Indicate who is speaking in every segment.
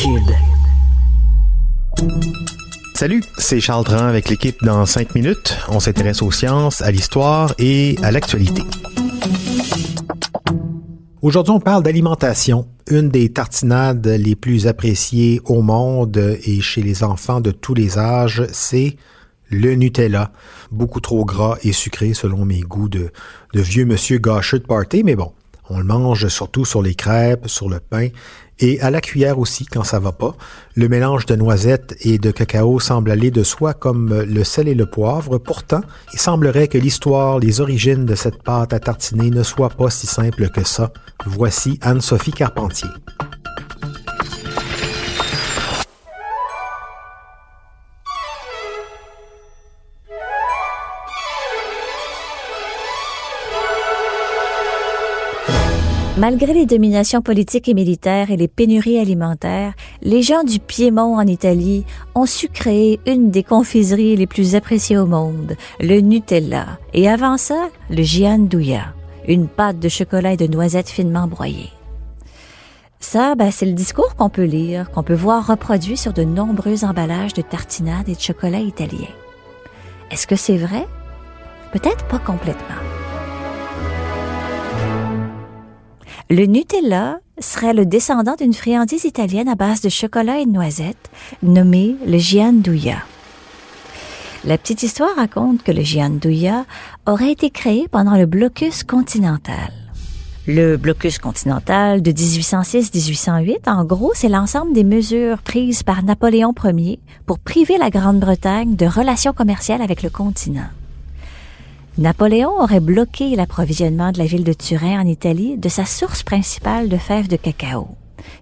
Speaker 1: Kid.
Speaker 2: Salut, c'est Charles Dran avec l'équipe dans 5 minutes. On s'intéresse aux sciences, à l'histoire et à l'actualité. Aujourd'hui, on parle d'alimentation. Une des tartinades les plus appréciées au monde et chez les enfants de tous les âges, c'est le Nutella. Beaucoup trop gras et sucré selon mes goûts de vieux monsieur gâcheux de party, mais bon, on le mange surtout sur les crêpes, sur le pain et à la cuillère aussi quand ça va pas. Le mélange de noisettes et de cacao semble aller de soi comme le sel et le poivre. Pourtant, il semblerait que l'histoire, les origines de cette pâte à tartiner ne soient pas si simples que ça. Voici Anne-Sophie Carpentier.
Speaker 3: Malgré les dominations politiques et militaires et les pénuries alimentaires, les gens du Piémont en Italie ont su créer une des confiseries les plus appréciées au monde, le Nutella, et avant ça, le gianduja, une pâte de chocolat et de noisettes finement broyées. Ça, c'est le discours qu'on peut lire, qu'on peut voir reproduit sur de nombreux emballages de tartinades et de chocolat italien. Est-ce que c'est vrai? Peut-être pas complètement. Le Nutella serait le descendant d'une friandise italienne à base de chocolat et de noisettes, nommée le gianduja. La petite histoire raconte que le gianduja aurait été créé pendant le blocus continental. Le blocus continental de 1806-1808, en gros, c'est l'ensemble des mesures prises par Napoléon Ier pour priver la Grande-Bretagne de relations commerciales avec le continent. Napoléon aurait bloqué l'approvisionnement de la ville de Turin en Italie de sa source principale de fèves de cacao.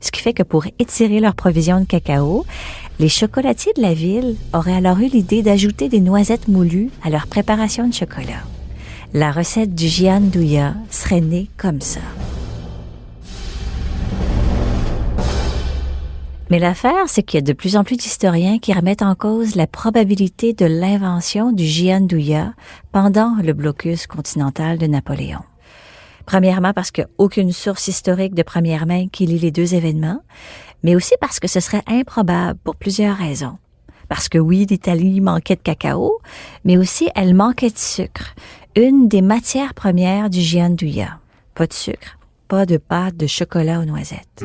Speaker 3: Ce qui fait que pour étirer leur provision de cacao, les chocolatiers de la ville auraient alors eu l'idée d'ajouter des noisettes moulues à leur préparation de chocolat. La recette du gianduja serait née comme ça. Mais l'affaire, c'est qu'il y a de plus en plus d'historiens qui remettent en cause la probabilité de l'invention du gianduja pendant le blocus continental de Napoléon. Premièrement parce qu'il n'y a aucune source historique de première main qui lie les deux événements, mais aussi parce que ce serait improbable pour plusieurs raisons. Parce que oui, l'Italie manquait de cacao, mais aussi elle manquait de sucre, une des matières premières du gianduja. Pas de sucre, pas de pâte de chocolat aux noisettes.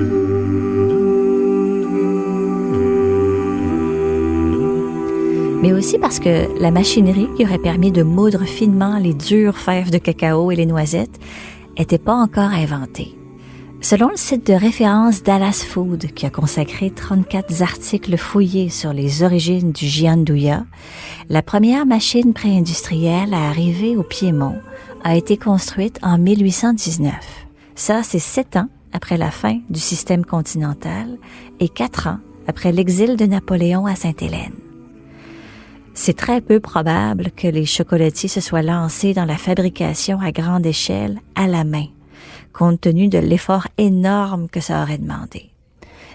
Speaker 3: Mais aussi parce que la machinerie qui aurait permis de moudre finement les dures fèves de cacao et les noisettes n'était pas encore inventée. Selon le site de référence Dallas Food, qui a consacré 34 articles fouillés sur les origines du gianduja, la première machine pré-industrielle à arriver au Piémont a été construite en 1819. Ça, c'est 7 ans après la fin du système continental et 4 ans après l'exil de Napoléon à Sainte-Hélène. C'est très peu probable que les chocolatiers se soient lancés dans la fabrication à grande échelle à la main, compte tenu de l'effort énorme que ça aurait demandé.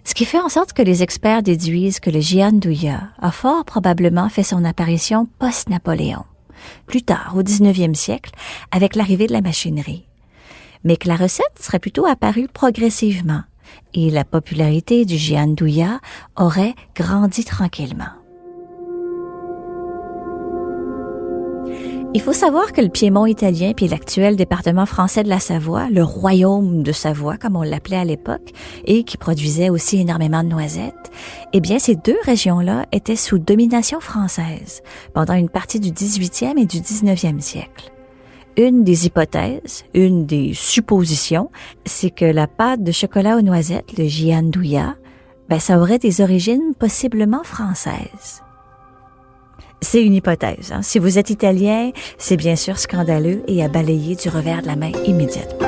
Speaker 3: Ce qui fait en sorte que les experts déduisent que le gianduja a fort probablement fait son apparition post-Napoléon, plus tard, au 19e siècle, avec l'arrivée de la machinerie. Mais que la recette serait plutôt apparue progressivement et la popularité du gianduja aurait grandi tranquillement. Il faut savoir que le Piémont italien puis l'actuel département français de la Savoie, le royaume de Savoie, comme on l'appelait à l'époque, et qui produisait aussi énormément de noisettes, eh bien, ces deux régions-là étaient sous domination française pendant une partie du 18e et du 19e siècle. Une des hypothèses, une des suppositions, c'est que la pâte de chocolat aux noisettes, le gianduja, ça aurait des origines possiblement françaises. C'est une hypothèse. Si vous êtes italien, c'est bien sûr scandaleux et à balayer du revers de la main immédiatement.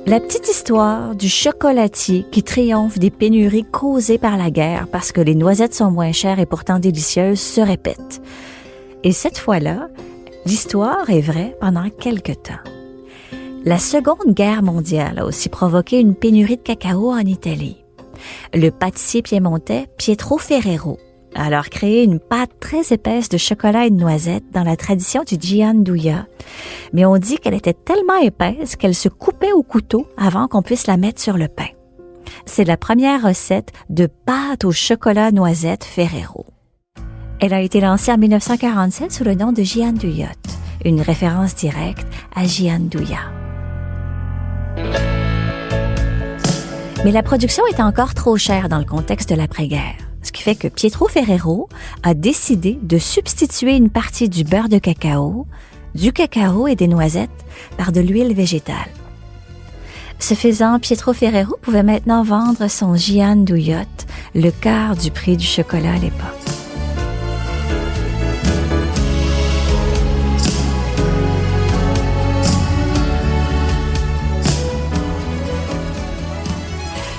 Speaker 3: La petite histoire du chocolatier qui triomphe des pénuries causées par la guerre parce que les noisettes sont moins chères et pourtant délicieuses se répète. Et cette fois-là, l'histoire est vraie pendant quelque temps. La Seconde Guerre mondiale a aussi provoqué une pénurie de cacao en Italie. Le pâtissier piémontais Pietro Ferrero alors créé une pâte très épaisse de chocolat et de noisettes dans la tradition du gianduja, mais on dit qu'elle était tellement épaisse qu'elle se coupait au couteau avant qu'on puisse la mettre sur le pain. C'est la première recette de pâte au chocolat noisette Ferrero. Elle a été lancée en 1947 sous le nom de giandujot, une référence directe à gianduja. Mais la production était encore trop chère dans le contexte de l'après-guerre, ce qui fait que Pietro Ferrero a décidé de substituer une partie du beurre de cacao, du cacao et des noisettes par de l'huile végétale. Ce faisant, Pietro Ferrero pouvait maintenant vendre son giandujot, le quart du prix du chocolat à l'époque.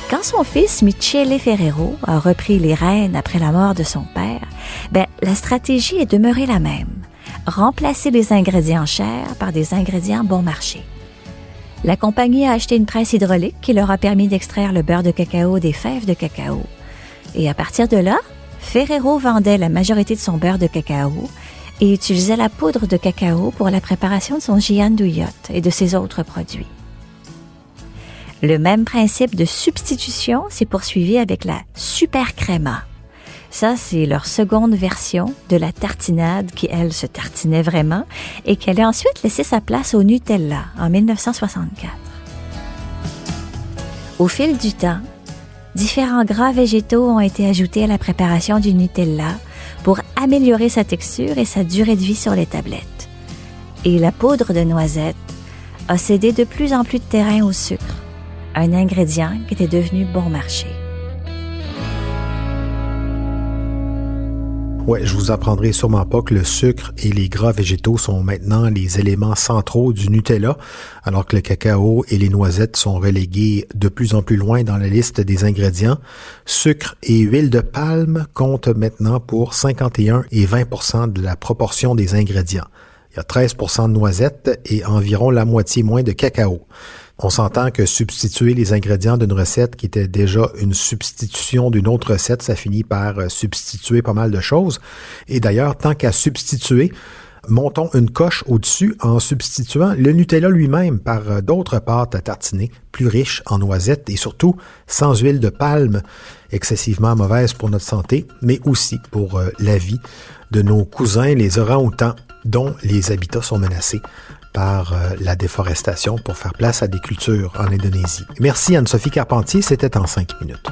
Speaker 3: Quand son fils Michele Ferrero a repris les rênes après la mort de son père, la stratégie est demeurée la même. Remplacer les ingrédients chers par des ingrédients bon marché. La compagnie a acheté une presse hydraulique qui leur a permis d'extraire le beurre de cacao des fèves de cacao. Et à partir de là, Ferrero vendait la majorité de son beurre de cacao et utilisait la poudre de cacao pour la préparation de son giandujot et de ses autres produits. Le même principe de substitution s'est poursuivi avec la Super Crema. Ça, c'est leur seconde version de la tartinade qui, elle, se tartinait vraiment et qui allait ensuite laisser sa place au Nutella en 1964. Au fil du temps, différents gras végétaux ont été ajoutés à la préparation du Nutella pour améliorer sa texture et sa durée de vie sur les tablettes. Et la poudre de noisette a cédé de plus en plus de terrain au sucre, un ingrédient qui était devenu bon marché.
Speaker 2: Ouais, je vous apprendrai sûrement pas que le sucre et les gras végétaux sont maintenant les éléments centraux du Nutella, alors que le cacao et les noisettes sont relégués de plus en plus loin dans la liste des ingrédients. Sucre et huile de palme comptent maintenant pour 51 et 20% de la proportion des ingrédients. Il y a 13% de noisettes et environ la moitié moins de cacao. On s'entend que substituer les ingrédients d'une recette qui était déjà une substitution d'une autre recette, ça finit par substituer pas mal de choses. Et d'ailleurs, tant qu'à substituer, montons une coche au-dessus en substituant le Nutella lui-même par d'autres pâtes à tartiner, plus riches en noisettes et surtout sans huile de palme, excessivement mauvaise pour notre santé, mais aussi pour la vie de nos cousins, les orang-outans, dont les habitats sont menacés par la déforestation pour faire place à des cultures en Indonésie. Merci Anne-Sophie Carpentier, c'était en 5 minutes.